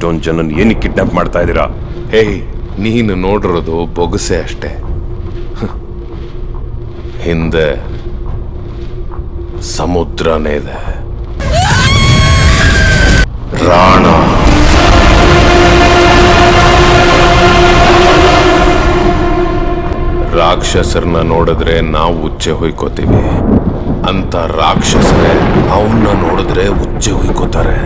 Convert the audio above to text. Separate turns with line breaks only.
ಇಷ್ಟೊಂದು ಜನನ್ ಏನಕ್ಕೆ ಕಿಡ್ನಾಪ್ ಮಾಡ್ತಾ ಇದ್ದೀರಾ?
ಹೇಯ್, ನೀನು ನೋಡಿರೋದು ಬೊಗಸೆ ಅಷ್ಟೇ. ಹಿಂದೆ ಸಮುದ್ರನೇ ಇದೆ. ರಾಣ ರಾಕ್ಷಸರನ್ನ ನೋಡಿದ್ರೆ ನಾವು ಉಚ್ಚೆ ಹೊಯ್ಕೋತೀವಿ ಅಂತ ರಾಕ್ಷಸರೇ ಅವನ್ನ ನೋಡಿದ್ರೆ ಉಚ್ಚೆ ಹೊಯ್ಕೋತಾರೆ.